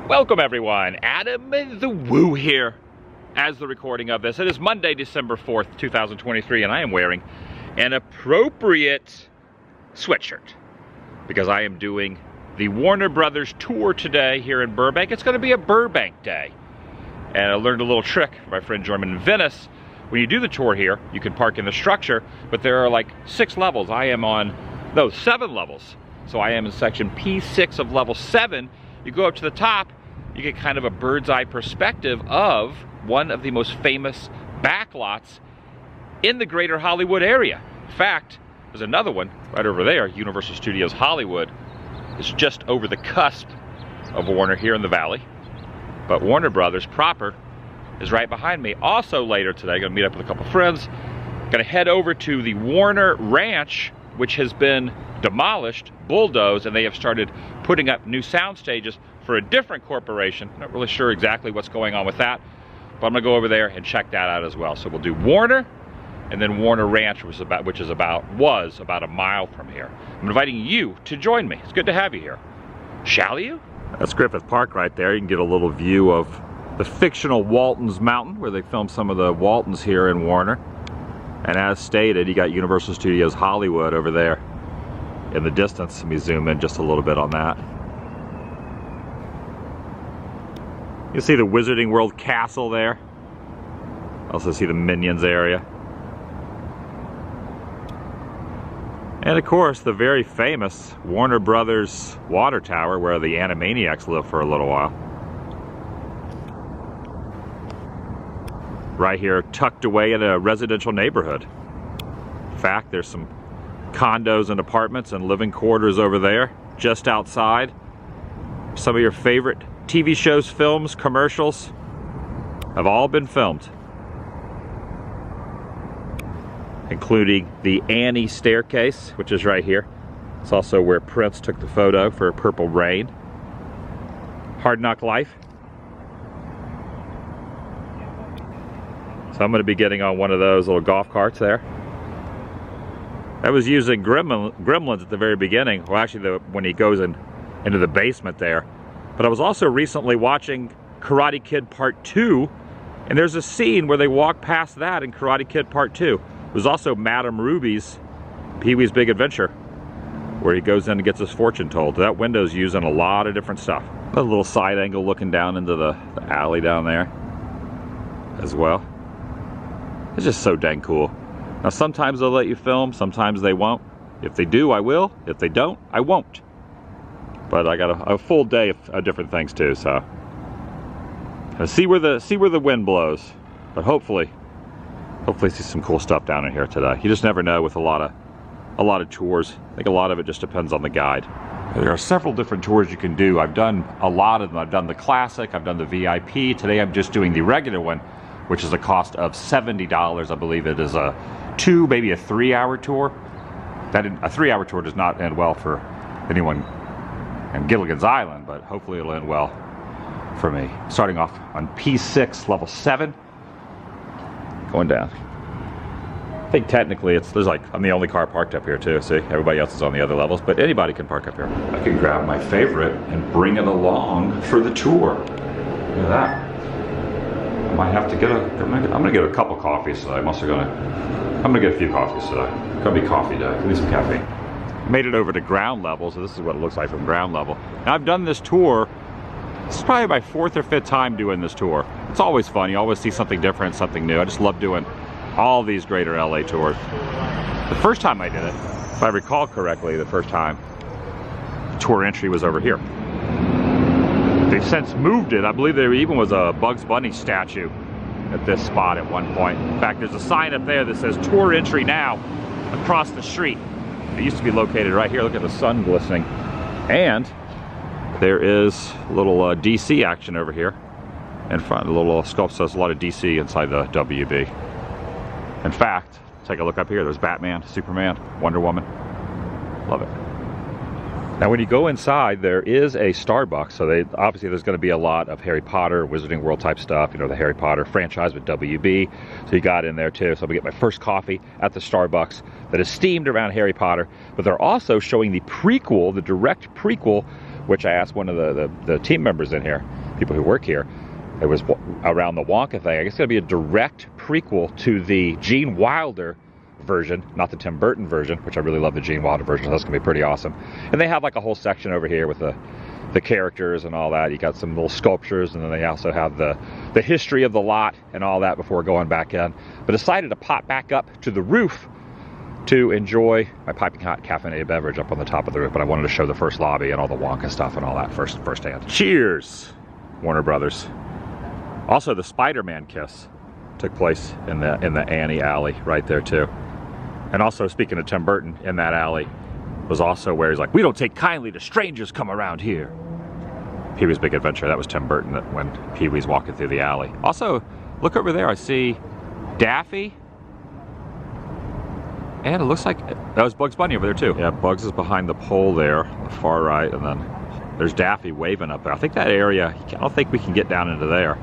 Welcome everyone, Adam the Woo here as the recording of this. It is Monday, December 4th, 2023, and I am wearing an appropriate sweatshirt because I am doing the Warner Brothers tour today here in Burbank. It's going to be a Burbank day. And I learned a little trick from my friend Jordan in Venice. When you do the tour here, you can park in the structure, but there are like 6 levels. I am on, no, 7 levels. So I am in section P6 of level 7. You go up to the top, you get kind of a bird's eye perspective of one of the most famous backlots in the greater Hollywood area. In fact, there's another one right over there, Universal Studios Hollywood. It's just over the cusp of Warner here in the Valley. But Warner Brothers proper is right behind me. Also later today, I'm gonna meet up with a couple friends. Gonna head over to the Warner Ranch, which has been demolished, bulldozed, and they have started putting up new sound stages for a different corporation. Not really sure exactly what's going on with that, but I'm gonna go over there and check that out as well. So we'll do Warner, and then Warner Ranch, was about a mile from here. I'm inviting you to join me. It's good to have you here. Shall you? That's Griffith Park right there. You can get a little view of the fictional Walton's Mountain, where they filmed some of the Waltons here in Warner. And as stated, you got Universal Studios Hollywood over there in the distance. Let me zoom in just a little bit on that. You see the Wizarding World Castle there. Also see the Minions area. And of course, the very famous Warner Brothers water tower where the Animaniacs lived for a little while. Right here, tucked away in a residential neighborhood. In fact, there's some condos and apartments and living quarters over there, just outside. Some of your favorite TV shows, films, commercials have all been filmed, including the Annie staircase, which is right here. It's also where Prince took the photo for Purple Rain. Hard Knock Life. So I'm going to be getting on one of those little golf carts there. I was using Gremlins at the very beginning. Well, actually, when he goes into the basement there. But I was also recently watching Karate Kid Part 2, and there's a scene where they walk past that in Karate Kid Part 2. It was also Madame Ruby's Pee-wee's Big Adventure, where he goes in and gets his fortune told. That window's used in a lot of different stuff. A little side angle looking down into the alley down there as well. It's just so dang cool. Now sometimes they'll let you film, sometimes they won't. If they do, I will. If they don't, I won't. But I got a full day of different things too, so see where the wind blows. But hopefully see some cool stuff down in here today. You just never know with a lot of tours. I think a lot of it just depends on the guide. There are several different tours you can do. I've done a lot of them. I've done the classic, I've done the VIP. Today I'm just doing the regular one, which is a cost of $70. I believe it is a 2, maybe a 3-hour tour. A 3-hour tour does not end well for anyone in Gilligan's Island, but hopefully it'll end well for me. Starting off on P6, level 7, going down. I think technically I'm the only car parked up here too. See, everybody else is on the other levels, but anybody can park up here. I can grab my favorite and bring it along for the tour. Look at that. I might have to get I'm gonna get a couple coffees today. I'm gonna get a few coffees today. It's gonna be coffee day. Give me some caffeine. Made it over to ground level, so this is what it looks like from ground level. Now I've done this tour. This is probably my 4th or 5th time doing this tour. It's always fun. You always see something different, something new. I just love doing all these greater LA tours. The first time I did it, if I recall correctly, the first time, the tour entry was over here. They've since moved it. I believe there even was a Bugs Bunny statue at this spot at one point. In fact, there's a sign up there that says tour entry now across the street. It used to be located right here. Look at the sun glistening. And there is a little DC action over here in front. A little sculpt says a lot of DC inside the WB. In fact, take a look up here. There's Batman, Superman, Wonder Woman. Love it. Now when you go inside, there is a Starbucks, so obviously there's going to be a lot of Harry Potter, Wizarding World type stuff, you know, the Harry Potter franchise with WB, so you got in there too. So I'm going to get my first coffee at the Starbucks that is themed around Harry Potter, but they're also showing the prequel, the direct prequel which I asked one of the team members in here, people who work here, it was around the Wonka thing. I guess it's going to be a direct prequel to the Gene Wilder version, not the Tim Burton version, which I really love the Gene Wilder version, so that's going to be pretty awesome. And they have like a whole section over here with the characters and all that. You got some little sculptures, and then they also have the history of the lot and all that before going back in. But decided to pop back up to the roof to enjoy my piping hot caffeinated beverage up on the top of the roof. But I wanted to show the first lobby and all the Wonka stuff and all that firsthand. Cheers, Warner Brothers. Also, the Spider-Man kiss took place in the Annie alley right there too. And also, speaking of Tim Burton, in that alley was also where he's like, "We don't take kindly to strangers come around here." Pee-wee's Big Adventure, that was Tim Burton when Pee-wee's walking through the alley. Also, look over there, I see Daffy. And it looks like that was Bugs Bunny over there too. Yeah, Bugs is behind the pole there, on the far right, and then there's Daffy waving up there. I think that area, I don't think we can get down into there.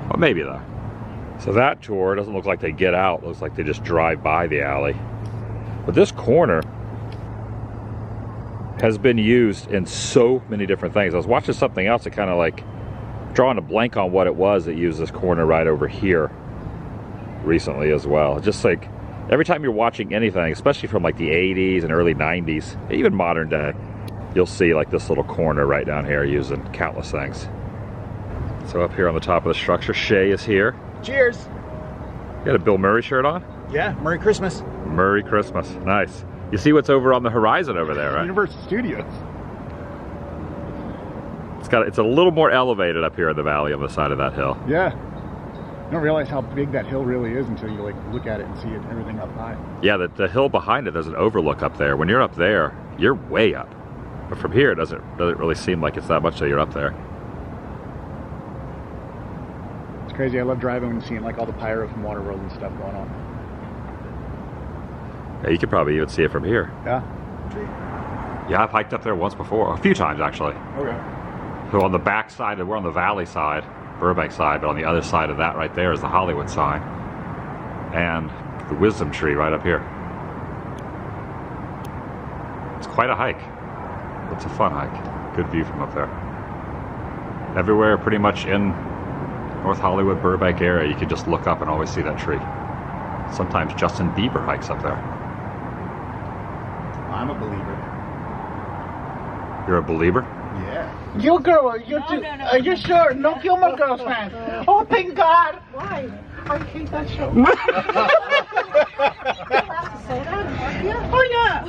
Well, maybe though. So that tour doesn't look like they get out. It looks like they just drive by the alley. But this corner has been used in so many different things. I was watching something else that kind of like drawing a blank on what it was that used this corner right over here recently as well. Just like every time you're watching anything, especially from like the 80s and early 90s, even modern day, you'll see like this little corner right down here using countless things. So up here on the top of the structure, Shay is here. Cheers. You got a Bill Murray shirt on? Yeah, Merry Christmas. Merry Christmas, nice. You see what's over on the horizon over there, right? Universal Studios. It's a little more elevated up here in the valley on the side of that hill. Yeah. You don't realize how big that hill really is until you like look at it and see it, everything up high. Yeah, the hill behind it, there's an overlook up there. When you're up there, you're way up. But from here, it doesn't really seem like it's that much that you're up there. It's crazy. I love driving and seeing like all the pyro from Waterworld and stuff going on. Yeah, you could probably even see it from here. Yeah. Yeah, I've hiked up there once before, a few times actually. Okay. So on the back side, we're on the valley side, Burbank side, but on the other side of that right there is the Hollywood sign. And the wisdom tree right up here. It's quite a hike. It's a fun hike. Good view from up there. Everywhere pretty much in North Hollywood, Burbank area, you can just look up and always see that tree. Sometimes Justin Bieber hikes up there. I'm a believer. You're a believer? Yeah. You girl, are you sure? No Gilmore Girls fan. Oh, thank God. Why? I hate that show. Oh, yeah.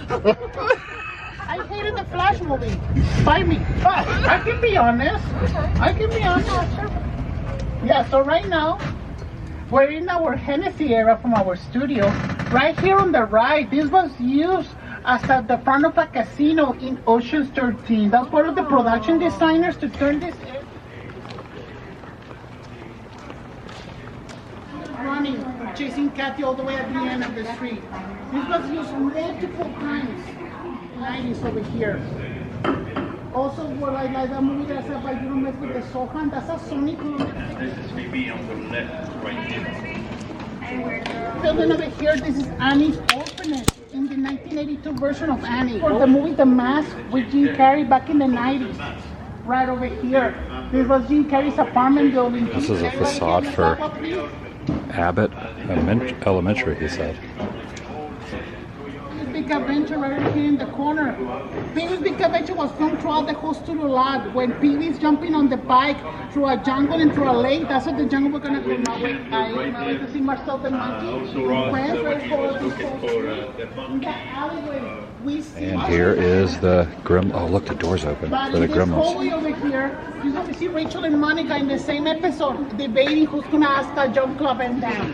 I hated the Flash movie. Buy me. I can be honest. Yeah, so right now, we're in our Hennessy area from our studio. Right here on the right, this was used as at the front of a casino in Ocean's 13. That's one of the production designers to turn this running, chasing Kathy all the way at the end of the street. This was used multiple times in the 90s over here. Also, what I like that movie that said, like, you don't mess with the Sohan, that's a Sony Columbia. This is TV on the left, right here. Building over here, this is Annie's orphanage in the 1982 version of Annie. For the movie The Mask with Jim Carrey back in the 90s. Right over here. This was Jim Carrey's apartment building. This is a facade for Abbott Elementary, he said. Big Adventure right over here in the corner. Pee-wee's Big Adventure was filmed throughout the whole studio lot. When Pee-wee's jumping on the bike through a jungle and through a lake, that's what the jungle we're gonna go now. I went to see Marcel the monkey. And here is the Grim. Oh, look, the door's open for the Gremlins. Hallway over here, you're gonna see Rachel and Monica in the same episode debating who's gonna ask a John Club and down.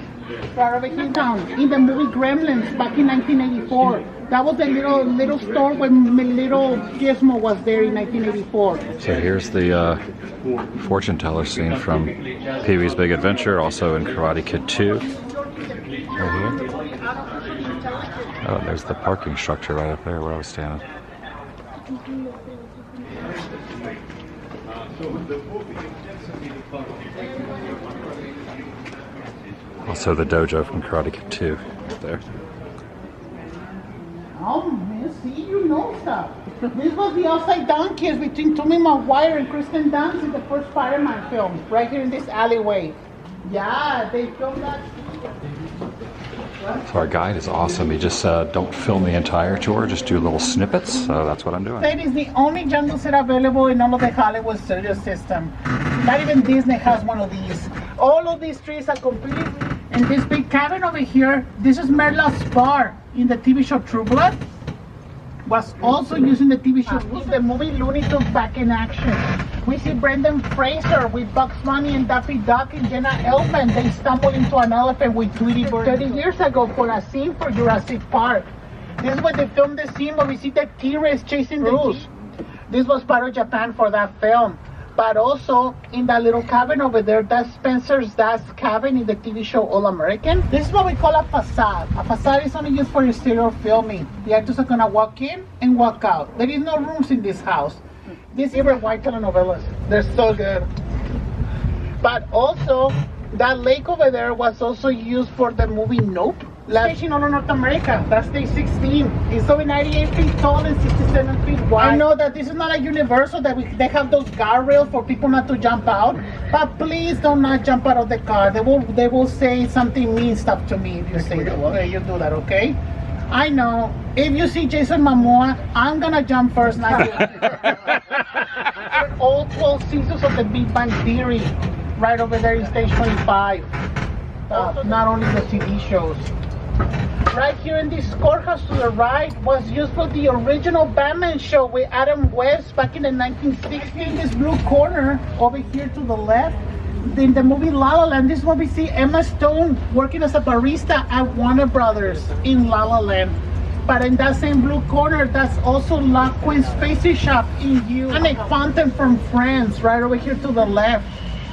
Right over here down in the movie Gremlins back in 1984. That was the little store when little Gizmo was there in 1984. So here's the fortune teller scene from Pee-wee's Big Adventure, also in Karate Kid 2. Right here. Oh, there's the parking structure right up there where I was standing. Also the dojo from Karate Kid 2 right there. I'll miss see, you know stuff. This was the Upside Down Kiss between Tommy Maguire and Kristen Dunst in the first Spider-Man film, right here in this alleyway. Yeah, they filmed that. So our guide is awesome. He just said, don't film the entire tour, just do little snippets. So that's what I'm doing. That is the only jungle set available in all of the Hollywood studio system. Not even Disney has one of these. All of these trees are completely. And this big cabin over here, this is Merla's bar in the TV show True Blood. Was also used in the TV show, the movie Looney Tunes back in action. We see Brendan Fraser with Bugs Bunny and Daffy Duck and Jenna Elfman. They stumble into an elephant with Tweety Bird 30 years ago for a scene for Jurassic Park. This is when they filmed the scene where we see the T-Rex chasing the Jeep. This was part of Japan for that film. But also, in that little cabin over there, that's Spencer's dad's cabin in the TV show All American. This is what we call a facade. A facade is only used for exterior filming. The actors are gonna walk in and walk out. There is no rooms in this house. These are white telenovelas. They're so good. But also, that lake over there was also used for the movie Nope. Last in all of North America. That's day 16. It's over 98 feet tall and 67 feet wide. I know that this is not like Universal, that they have those guardrails for people not to jump out. But please do not jump out of the car. They will say something mean stuff to me if you say that. Okay, you do that, okay? I know. If you see Jason Momoa, I'm gonna jump first. Not you. All 12 seasons of the Big Bang Theory, right over there in stage 25. Not only the TV shows. Right here in this courthouse to the right was used for the original Batman show with Adam West back in the 1960s. In this blue corner over here to the left, in the movie La La Land, this is where we see Emma Stone working as a barista at Warner Brothers in La La Land. But in that same blue corner, that's also La Quinn's Pastry Shop in You. And a fountain from France right over here to the left.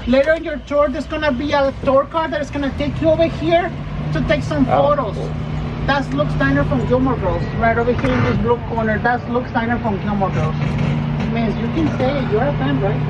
Later in your tour, there's gonna be a tour car that's gonna take you over here to take some photos. That's Luke Steiner from Gilmore Girls, right over here in this blue corner. That's Luke Steiner from Gilmore Girls. Miss, you can say it. You're a fan, right?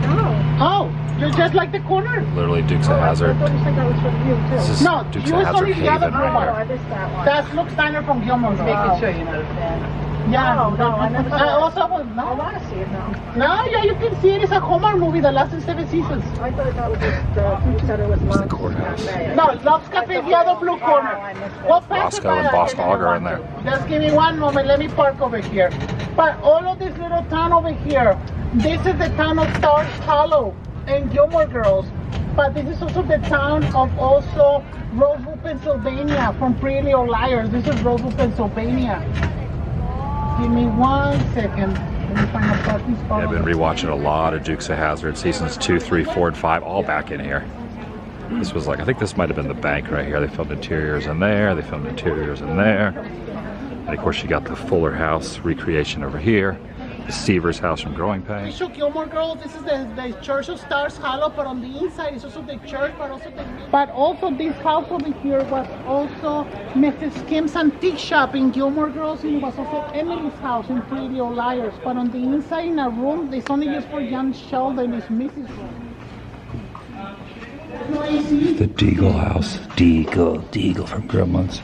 No. Oh, you're just like the corner? Literally Dukes of Hazzard. I thought you said that was from you, too. This is No, Dukes you of was Hazzard only the other Haven blue right one. here. That's Luke Steiner from Gilmore Girls. Making sure you're not a fan. Yeah, I never saw it. Also, I no. want to see it now. No, yeah, you can see it. It's a Hallmark movie that lasted 7 seasons. I thought that was just you said it was It's the Love's courthouse. Cafe. No, Love's Cafe is the other blue corner. I missed it. Well, pass it Roscoe and by. Boston Hog are in there. Just give me one moment. Let me park over here. But all of this little town over here, this is the town of Stars Hollow and Gilmore Girls. But this is also the town of also Roseville, Pennsylvania from Pretty Little Liars. This is Roseville, Pennsylvania. Give me 1 second. Let me find a parking spot. Yeah, I've been rewatching a lot of Dukes of Hazzard, seasons 2, 3, 4, and 5, all back in here. This was like, I think this might have been the bank right here. They filmed interiors in there, they filmed interiors in there. And of course you got the Fuller House recreation over here. The Seavers house from Growing We Pains. show Gilmore Girls. This is the Church of Stars Hollow, but on the inside it's also the church, but also the. But also this house over here was also Mrs. Kim's antique shop in Gilmore Girls, and it was also Emily's house in Pretty Little Liars. But on the inside in a room, it's only used for young Sheldon. It's Mrs. room. The Deagle house. Deagle from Gremlins.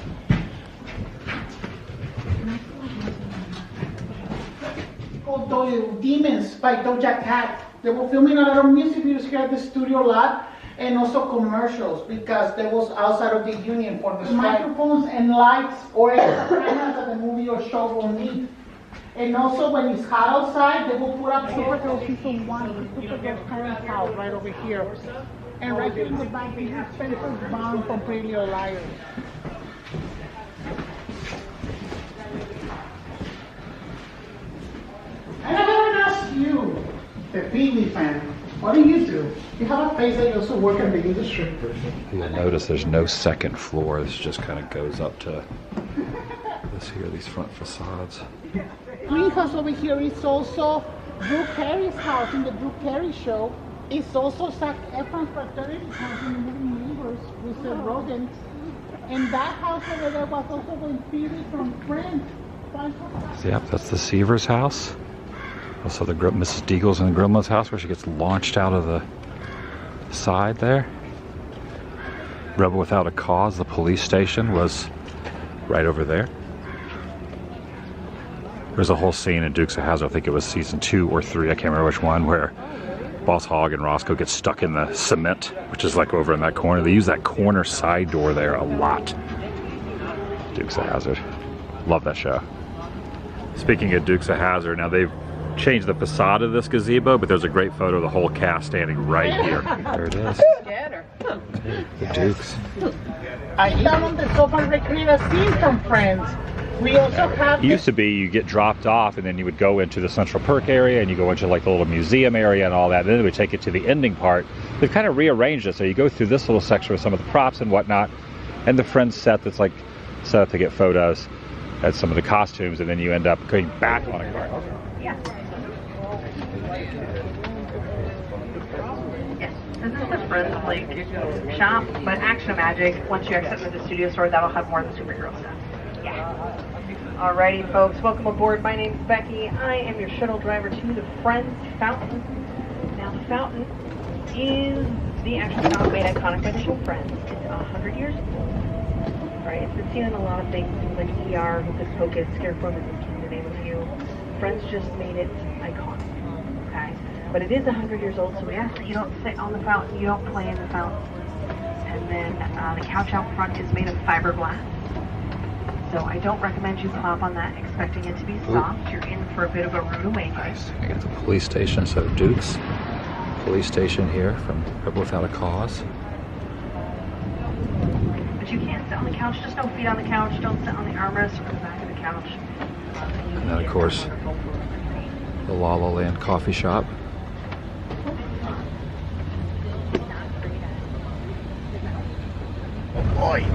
Demons by Doja Cat. They were filming a lot of music videos here at the studio lot and also commercials because they was outside of the union for the microphones and lights or extra cameras that the movie or show will need. And also when it's hot outside, they will put up Supergirl season 1, Supergirl's parents' house right over here. And right here in the back, this is Spencer's Bond from Pretty Little Liars. And I haven't asked you, the Phoebe fan, what do? You have a face that you also work in the industry. You'll notice there's no second floor. This just kind of goes up to this here, these front facades. Green house over here is also Drew Carey's house in the Drew Carey show. It's also Zac Efron's fraternity house in the movie Neighbors with Seth Rogen. And that house over there was also when Phoebe from Friends. Yep, that's the Seavers house. Also the Mrs. Deagle's in the Gremlin's house where she gets launched out of the side there. Rebel Without a Cause, the police station, was right over there. There's a whole scene in Dukes of Hazzard, I think it was season 2 or 3, I can't remember which one, where Boss Hogg and Roscoe get stuck in the cement, which is like over in that corner. They use that corner side door there a lot. Dukes of Hazzard. Love that show. Speaking of Dukes of Hazzard, now they've changed the facade of this gazebo, but there's a great photo of the whole cast standing right here. There it is. The Dukes. I down on the sofa and recreate a scene from Friends. We also have. It used to be you get dropped off and then you would go into the Central Perk area and you go into like the little museum area and all that. And then they would take it to the ending part. They've kind of rearranged it. So you go through this little section with some of the props and whatnot. And the Friends set that's like set up to get photos at some of the costumes. And then you end up going back on a cart. Yeah. Yes. This is the Friends like shop, but Action Magic, once you exit into the studio store, that'll have more of the superhero stuff. Yeah. Alrighty, folks, welcome aboard. My name's Becky. I am your shuttle driver to the Friends Fountain. Now, the fountain is the actual fountain made iconic by the show Friends. It's 100 years old. Right? It's been seen in a lot of things like ER, Hocus Pocus, Scarecrow, to name a few. Friends just made it iconic. Okay? But it is 100 years old, so we ask that you don't sit on the fountain, you don't play in the fountain. And then the couch out front is made of fiberglass. So I don't recommend you plop on that expecting it to be soft. You're in for a bit of a rude awakening. Nice. I got the police station, so Dukes. Police station here from Rebel Without a Cause. But you can't sit on the couch. Just no feet on the couch. Don't sit on the armrest or the back of the couch. And then, of course, the La La Land coffee shop. Oh boy.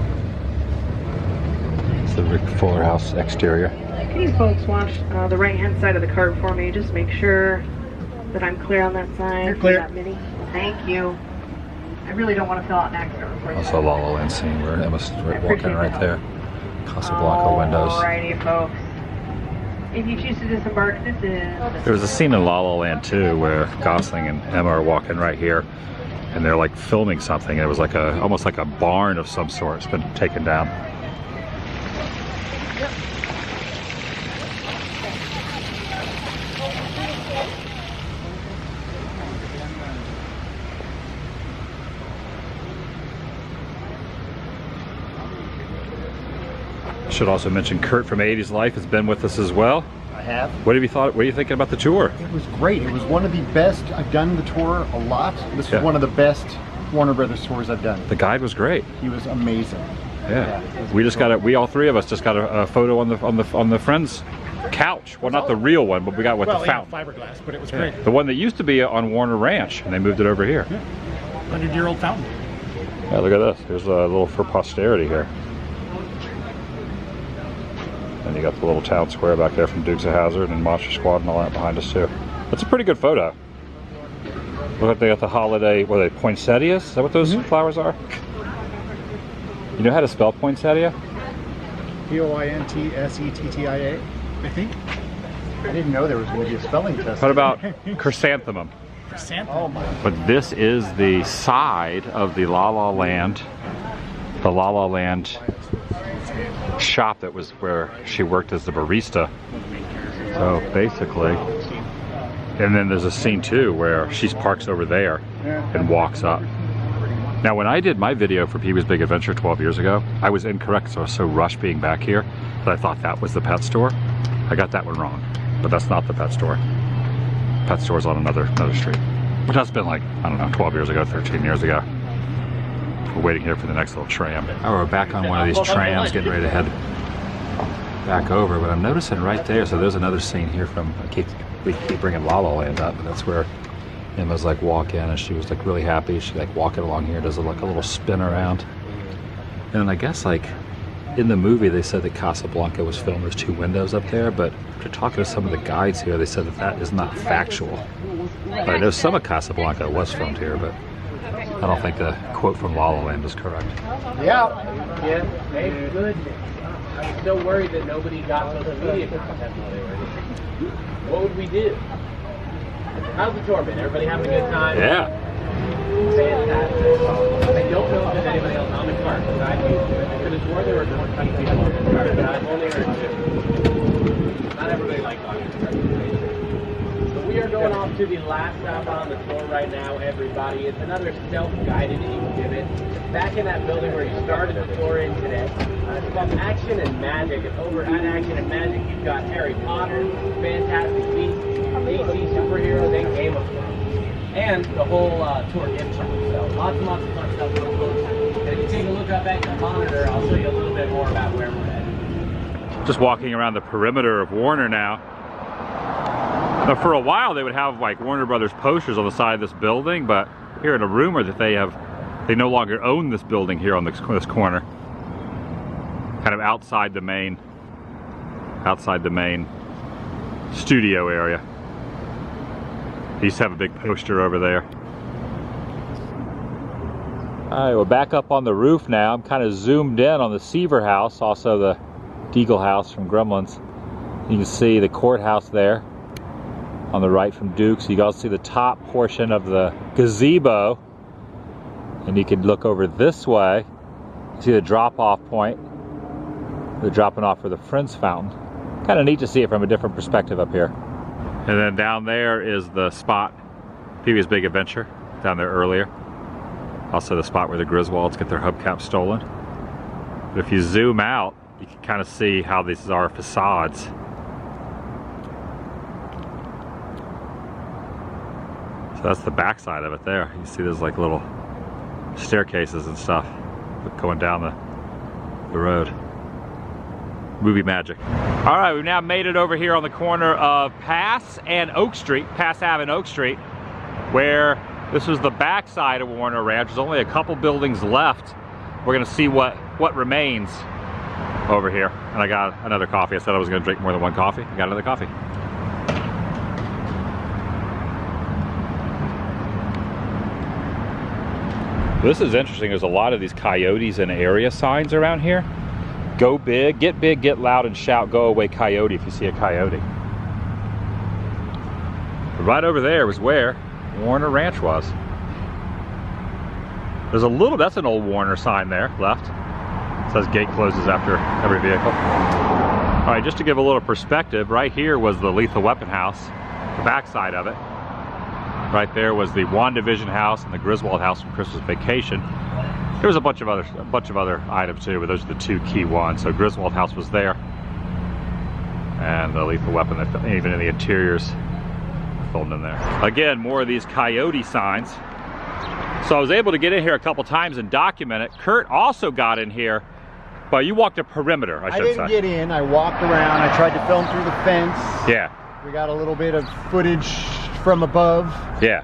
It's the Rick Fuller House exterior. Can you folks watch the right-hand side of the card for me? Just make sure that I'm clear on that side. You're clear. That mini. Thank you. I really don't want to fill out an extra report. Also, La La Land scene where Emma's walking right there. Casablanca windows. Alrighty, folks. If you choose to disembark, this is... There was a scene in La La Land too where Gosling and Emma are walking right here, and they're like filming something. It was like almost like a barn of some sort. It's been taken down. Should also mention Kurt from 80s Life has been with us as well. I have. What have you thought? What are you thinking about the tour? It was great. It was one of the best. I've done the tour a lot. This was one of the best Warner Brothers tours I've done. The guide was great. He was amazing. Yeah. We just got a. We all three of us just got a photo on the Friends couch. Well, not the real one, but we got with the fountain. Fiberglass, but it was great. The one that used to be on Warner Ranch, and they moved it over here. 100-year-old fountain. Yeah, look at this. Here's a little for posterity here. And you got the little town square back there from Dukes of Hazzard and Monster Squad and all that behind us too. That's a pretty good photo. Look like they got the holiday, what are they, poinsettias? Is that what those flowers are? You know how to spell poinsettia? Poinsettia, I think. I didn't know there was going to be a spelling test. What about chrysanthemum? Chrysanthemum? Oh my. But this is the side of the La La Land shop that was where she worked as the barista. So basically, and then there's a scene too where she parks over there and walks up. Now when I did my video for Pee-wee's Big Adventure 12 years ago, I was incorrect, so I was so rushed being back here that I thought that was the pet store. I got that one wrong, but that's not the pet store. Pet store's on another street. But that's been like, I don't know, 12 years ago, 13 years ago. We're waiting here for the next little tram. Oh, we're back on one of these trams, getting ready to head back over. But I'm noticing right there, so there's another scene here from, we keep bringing La La Land up, but that's where Emma's like walking and she was like really happy. She like walking along here, does like a little spin around. And then I guess like in the movie they said that Casablanca was filmed, there's 2 windows up there, but after talking to some of the guides here, they said that that is not factual. But I know some of Casablanca was filmed here, but I don't think the quote from La La Land is correct. Yeah. Yeah, hey, good. I'm still worried that nobody got social media content while they were here. What would we do? How's the tour been? Everybody having a good time? Yeah. Fantastic. I don't know if there's anybody else on the cart, because I knew for the tour there were 20 people on the cart, but I've only heard 2. Not everybody likes audience presentation. So we are going off to the last stop on the tour right now, everybody. It's another self-guided exhibit. Back in that building where you started the tour in today. It's called Action and Magic. And over at Action and Magic, you've got Harry Potter, Fantastic Beasts, DC superheroes, and Game of Thrones. And the whole tour gift shop. So lots and lots of fun stuff going on. And if you take a look up at the monitor, I'll show you a little bit more about where we're at. Just walking around the perimeter of Warner now. Now for a while they would have like Warner Brothers posters on the side of this building, but hearing a rumor that they no longer own this building here on this corner. Kind of outside the main studio area. They used to have a big poster over there. Alright, we're back up on the roof now. I'm kind of zoomed in on the Seaver house, also the Deagle house from Gremlins. You can see the courthouse there on the right from Duke's. You can also see the top portion of the gazebo. And you can look over this way, see the drop-off point. They're dropping off for the Friends Fountain. Kind of neat to see it from a different perspective up here. And then down there is the spot, Pee-wee's Big Adventure, down there earlier. Also the spot where the Griswolds get their hubcap stolen. But if you zoom out, you can kind of see how these are facades. So that's the back side of it there. You see there's like little staircases and stuff going down the road. Movie magic. All right, we've now made it over here on the corner of Pass and Oak Street, Pass Ave and Oak Street, where this was the back side of Warner Ranch. There's only a couple buildings left. We're gonna see what remains over here. And I got another coffee. I said I was gonna drink more than one coffee. I got another coffee. This is interesting. There's a lot of these coyotes and area signs around here. Go big, get loud and shout, go away coyote if you see a coyote. But right over there was where Warner Ranch was. There's a little, that's an old Warner sign there left. It says gate closes after every vehicle. All right, just to give a little perspective, right here was the Lethal Weapon house, the back side of it. Right there was the WandaVision house and the Griswold house from Christmas Vacation. There was a bunch of other items too, but those are the two key ones. So Griswold house was there, and the Lethal Weapon, even in the interiors, filmed in there. Again, more of these coyote signs. So I was able to get in here a couple times and document it. Kurt also got in here, but you walked a perimeter, I should say. I didn't get in. I walked around. I tried to film through the fence. Yeah. We got a little bit of footage from above. Yeah.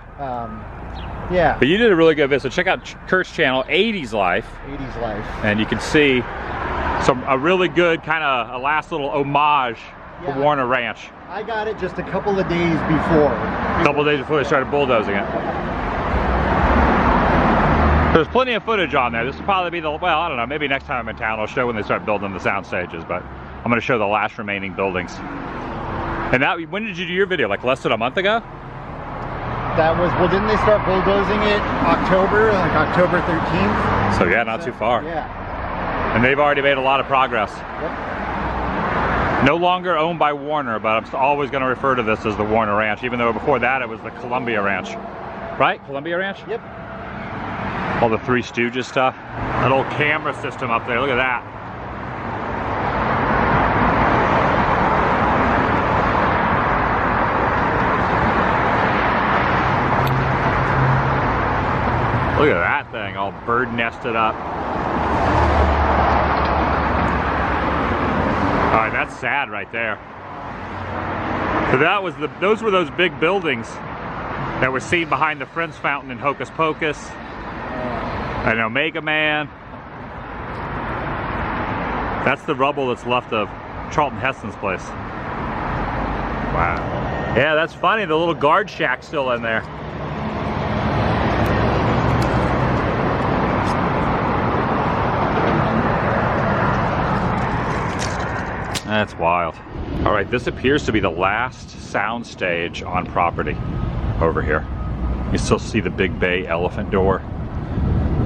Yeah. But you did a really good video. So check out Kurt's channel, 80s Life. 80s Life. And you can see a really good kind of a last little homage to Warner Ranch. I got it just a couple of days before. A couple of days before they started bulldozing it. There's plenty of footage on there. This will probably be well, I don't know, maybe next time I'm in town I'll show when they start building the sound stages, but I'm going to show the last remaining buildings. And that, when did you do your video? Like less than a month ago? That was, well, didn't they start bulldozing it October, like October 13th? So yeah, not too far. Yeah. And they've already made a lot of progress. Yep. No longer owned by Warner, but I'm always going to refer to this as the Warner Ranch, even though before that it was the Columbia Ranch. Right? Columbia Ranch? Yep. All the Three Stooges stuff. That old camera system up there, look at that. Look at that thing, all bird nested up. All right, that's sad right there. So that was those were those big buildings that were seen behind the Friends Fountain in Hocus Pocus and Omega Man. That's the rubble that's left of Charlton Heston's place. Wow. Yeah, that's funny, the little guard shack's still in there. That's wild. All right, this appears to be the last sound stage on property over here. You still see the big bay elephant door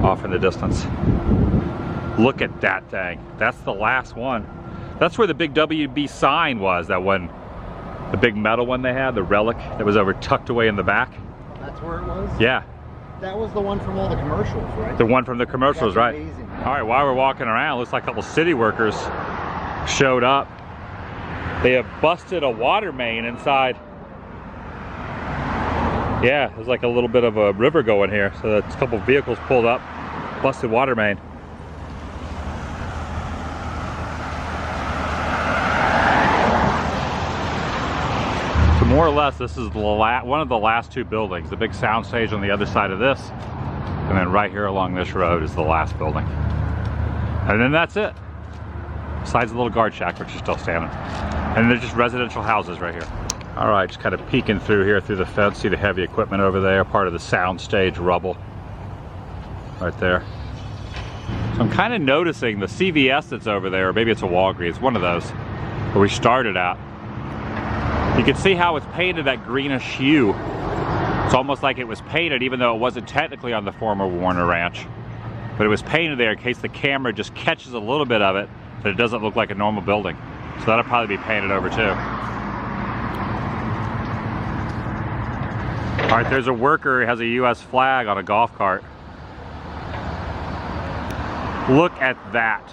off in the distance. Look at that thing. That's the last one. That's where the big WB sign was that when The big metal one they had, the relic that was over tucked away in the back. That's where it was? Yeah. That was the one from all the commercials, right? The one from the commercials, That's right? amazing. All right, while we're walking around, looks like a couple city workers showed up. They have busted a water main inside. Yeah, there's like a little bit of a river going here. So that's a couple vehicles pulled up, busted water main. So more or less, this is one of the last two buildings. The big sound stage on the other side of this. And then right here along this road is the last building. And then that's it. Besides the little guard shack, which is still standing. And they're just residential houses right here. All right, just kind of peeking through here through the fence. See the heavy equipment over there, part of the sound stage rubble. Right there. So I'm kind of noticing the CVS that's over there, or maybe it's a Walgreens, one of those, where we started at. You can see how it's painted that greenish hue. It's almost like it was painted even though it wasn't technically on the former Warner Ranch. But it was painted there in case the camera just catches a little bit of it, that it doesn't look like a normal building. So that'll probably be painted over too. All right, there's a worker who has a US flag on a golf cart. Look at that.